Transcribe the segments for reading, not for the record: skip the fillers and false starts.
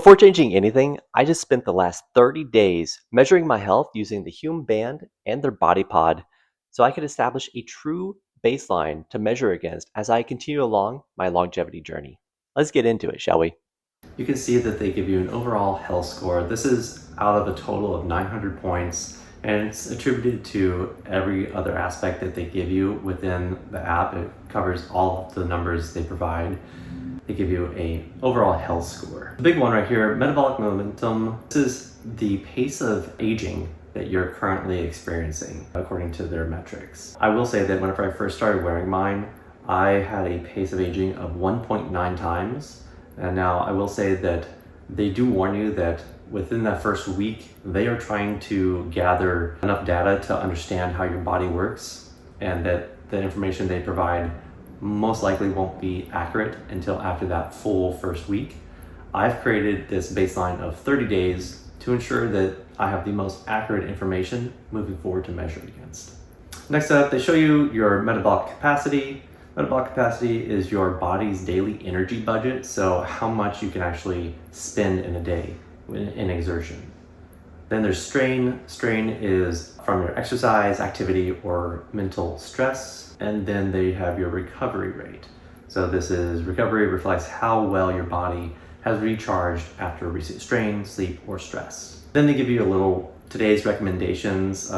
Before changing anything, I just spent the last 30 days measuring my health using the Hume band and their body pod so I could establish a true baseline to measure against as I continue along my longevity journey. Let's get into it, shall we? You can see that they give you an overall health score. This is out of a total of 900 points, and it's attributed to every other aspect that they give you within the app. It covers all of the numbers they provide. They give you a overall health score. The big one right here, metabolic momentum. This is the pace of aging that you're currently experiencing according to their metrics. I will say that whenever I first started wearing mine, I had a pace of aging of 1.9 times. And now I will say that they do warn you that within that first week, they are trying to gather enough data to understand how your body works, and that the information they provide most likely won't be accurate until after that full first week. I've created this baseline of 30 days to ensure that I have the most accurate information moving forward to measure against. Next up, they show you your metabolic capacity. Metabolic capacity is your body's daily energy budget, so how much you can actually spend in a day in exertion. Then there's strain. Strain is from your exercise, activity, or mental stress. And then they have your recovery rate. So this is recovery reflects how well your body has recharged after recent strain, sleep, or stress. Then they give you a little today's recommendations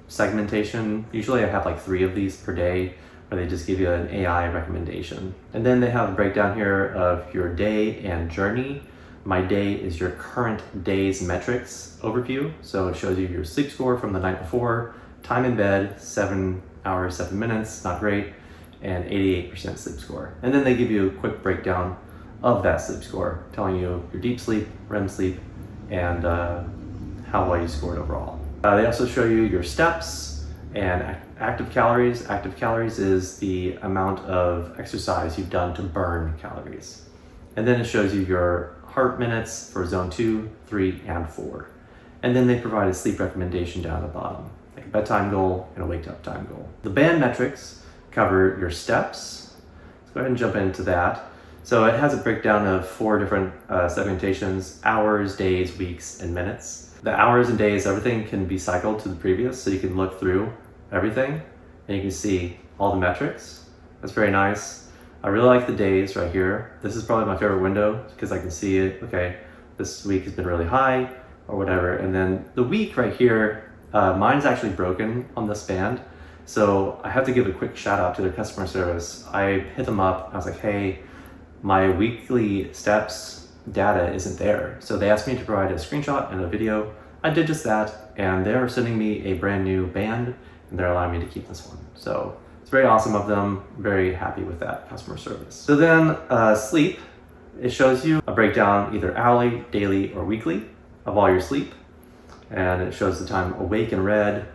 segmentation. Usually I have like 3 of these per day, where they just give you an AI recommendation. And then they have a breakdown here of your day and journey. My day is your current day's metrics overview. So it shows you your sleep score from the night before, time in bed, 7 hours, 7 minutes, not great, and 88% sleep score. And then they give you a quick breakdown of that sleep score, telling you your deep sleep, REM sleep, and how well you scored overall. They also show you your steps and active calories. Active calories is the amount of exercise you've done to burn calories. And then it shows you your heart minutes for zone 2, 3, and 4. And then they provide a sleep recommendation down at the bottom, like a bedtime goal and a wake up time goal. The band metrics cover your steps. Let's go ahead and jump into that. So it has a breakdown of 4 different segmentations: hours, days, weeks, and minutes. The hours and days, everything can be cycled to the previous, so you can look through everything and you can see all the metrics. That's very nice. I really like the days right here. This is probably my favorite window because I can see it. Okay, this week has been really high or whatever. And then the week right here, mine's actually broken on this band. So I have to give a quick shout out to their customer service. I hit them up. I was like, hey, my weekly steps data isn't there. So they asked me to provide a screenshot and a video. I did just that, and they're sending me a brand new band, and they're allowing me to keep this one. So it's very awesome of them. Very happy with that customer service. So then sleep, it shows you a breakdown either hourly, daily, or weekly of all your sleep. And it shows the time awake in red.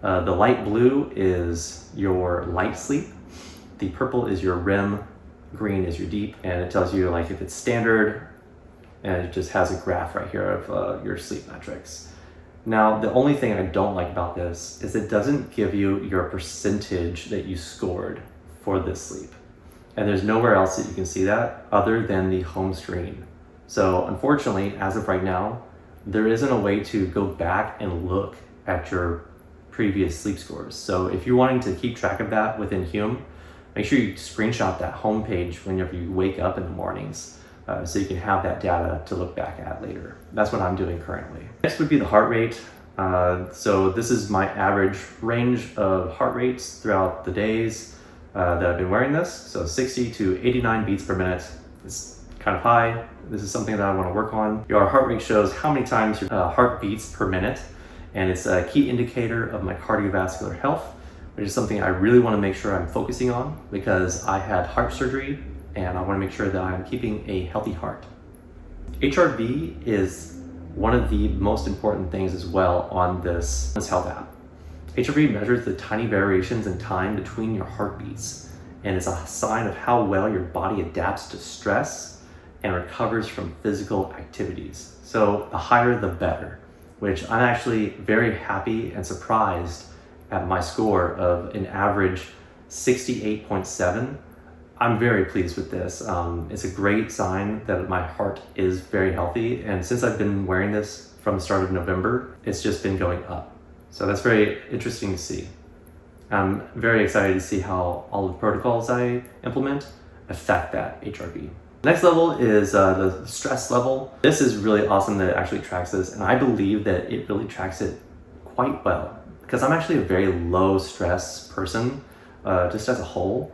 The light blue is your light sleep. The purple is your REM, green is your deep, and it tells you like if it's standard, and it just has a graph right here of your sleep metrics. Now, the only thing I don't like about this is it doesn't give you your percentage that you scored for this sleep. And there's nowhere else that you can see that other than the home screen. So unfortunately, as of right now, there isn't a way to go back and look at your previous sleep scores. So if you're wanting to keep track of that within Hume, make sure you screenshot that home page whenever you wake up in the mornings. So you can have that data to look back at later. That's what I'm doing currently. Next would be the heart rate. So this is my average range of heart rates throughout the days that I've been wearing this. So 60 to 89 beats per minute is kind of high. This is something that I want to work on. Your heart rate shows how many times your heart beats per minute, and it's a key indicator of my cardiovascular health, which is something I really want to make sure I'm focusing on because I had heart surgery and I want to make sure that I'm keeping a healthy heart. HRV is one of the most important things as well on this health app. HRV measures the tiny variations in time between your heartbeats, and it's a sign of how well your body adapts to stress and recovers from physical activities. So the higher the better, which I'm actually very happy and surprised at my score of an average 68.7 I'm very pleased with this. It's a great sign that my heart is very healthy. And since I've been wearing this from the start of November, it's just been going up. So that's very interesting to see. I'm very excited to see how all the protocols I implement affect that HRV. Next level is the stress level. This is really awesome that it actually tracks this, and I believe that it really tracks it quite well because I'm actually a very low stress person, just as a whole,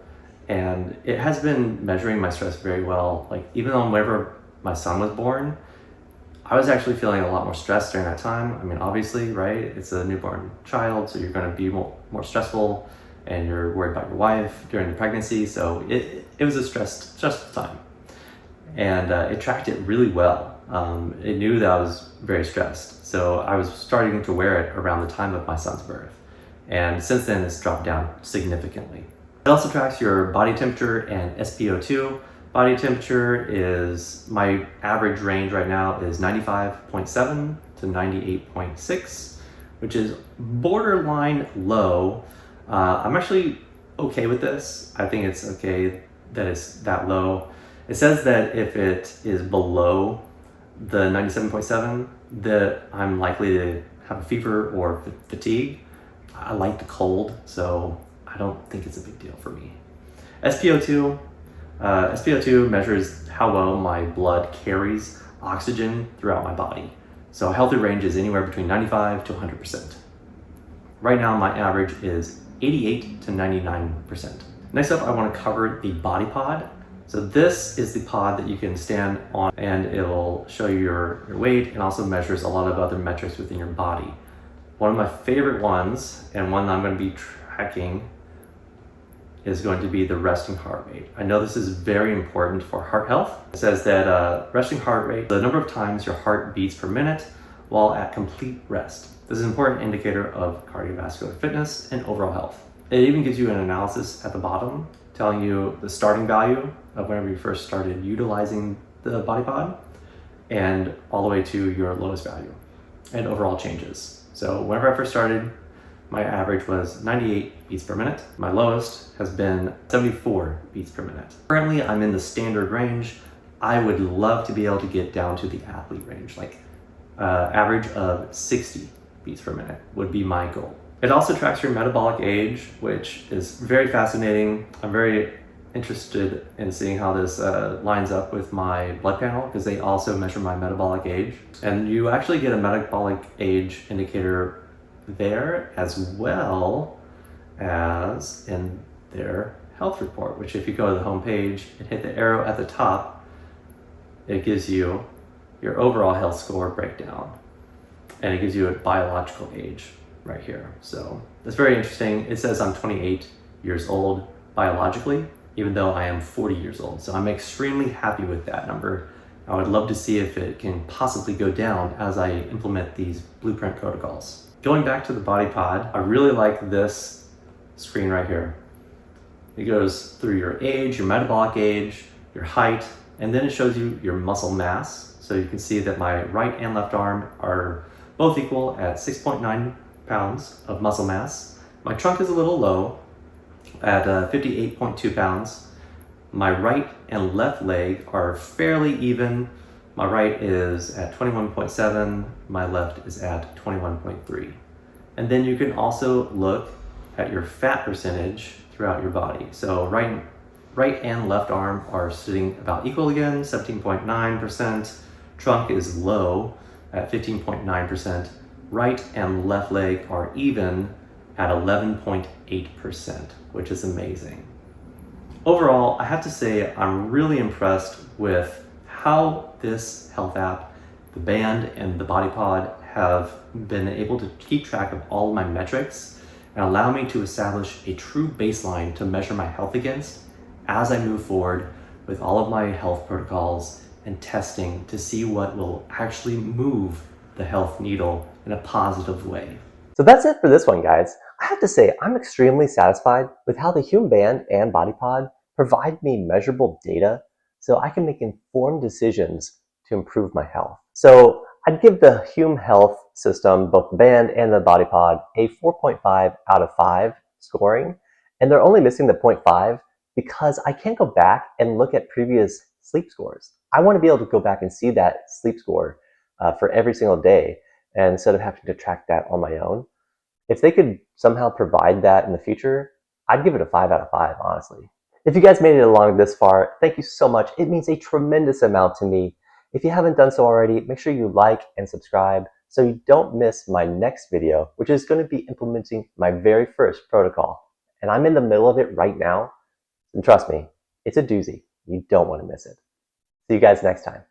and it has been measuring my stress very well. Like even on whenever my son was born, I was actually feeling a lot more stressed during that time. I mean, obviously, right? It's a newborn child, so you're going to be more stressful, and you're worried about your wife during the pregnancy. So it was a stressful time, and it tracked it really well. It knew that I was very stressed, so I was starting to wear it around the time of my son's birth, and since then it's dropped down significantly. It also tracks your body temperature and SpO2. Body temperature is, my average range right now is 95.7 to 98.6, which is borderline low. I'm actually okay with this. I think it's okay that it's that low. It says that if it is below the 97.7, that I'm likely to have a fever or fatigue. I like the cold, so I don't think it's a big deal for me. SpO2. SpO2 measures how well my blood carries oxygen throughout my body. So a healthy range is anywhere between 95 to 100%. Right now, my average is 88 to 99%. Next up, I want to cover the body pod. So this is the pod that you can stand on, and it'll show you your weight and also measures a lot of other metrics within your body. One of my favorite ones, and one that I'm going to be tracking, is going to be the resting heart rate. I know this is very important for heart health. It says that resting heart rate, the number of times your heart beats per minute while at complete rest. This is an important indicator of cardiovascular fitness and overall health. It even gives you an analysis at the bottom telling you the starting value of whenever you first started utilizing the body pod and all the way to your lowest value and overall changes. So whenever I first started, my average was 98 beats per minute. My lowest has been 74 beats per minute. Currently, I'm in the standard range. I would love to be able to get down to the athlete range, like average of 60 beats per minute would be my goal. It also tracks your metabolic age, which is very fascinating. I'm very interested in seeing how this lines up with my blood panel because they also measure my metabolic age. And you actually get a metabolic age indicator there as well as in their health report, which if you go to the home page and hit the arrow at the top, it gives you your overall health score breakdown, and it gives you a biological age right here. So that's very interesting. It says I'm 28 years old biologically, even though I am 40 years old. So I'm extremely happy with that number. I would love to see if it can possibly go down as I implement these blueprint protocols. Going back to the body pod, I really like this screen right here. It goes through your age, your metabolic age, your height, and then it shows you your muscle mass. So you can see that my right and left arm are both equal at 6.9 pounds of muscle mass. My trunk is a little low at 58.2 pounds. My right and left leg are fairly even. My right is at 21.7, my left is at 21.3. And then you can also look at your fat percentage throughout your body. So right and left arm are sitting about equal again, 17.9%. Trunk is low at 15.9%. Right and left leg are even at 11.8%, which is amazing. Overall, I have to say I'm really impressed with how this health app, the band and the body pod, have been able to keep track of all of my metrics and allow me to establish a true baseline to measure my health against as I move forward with all of my health protocols and testing to see what will actually move the health needle in a positive way. So that's it for this one, guys. I have to say, I'm extremely satisfied with how the Hume Band and Body Pod provide me measurable data so I can make informed decisions to improve my health. So I'd give the Hume Health system, both the band and the Body Pod, a 4.5 out of 5 scoring, and they're only missing the 0.5 because I can't go back and look at previous sleep scores. I want to be able to go back and see that sleep score for every single day, and instead of having to track that on my own. If they could somehow provide that in the future, I'd give it a 5 out of 5, honestly. If you guys made it along this far, thank you so much. It means a tremendous amount to me. If you haven't done so already, make sure you like and subscribe so you don't miss my next video, which is going to be implementing my very first protocol. And I'm in the middle of it right now. And trust me, it's a doozy. You don't want to miss it. See you guys next time.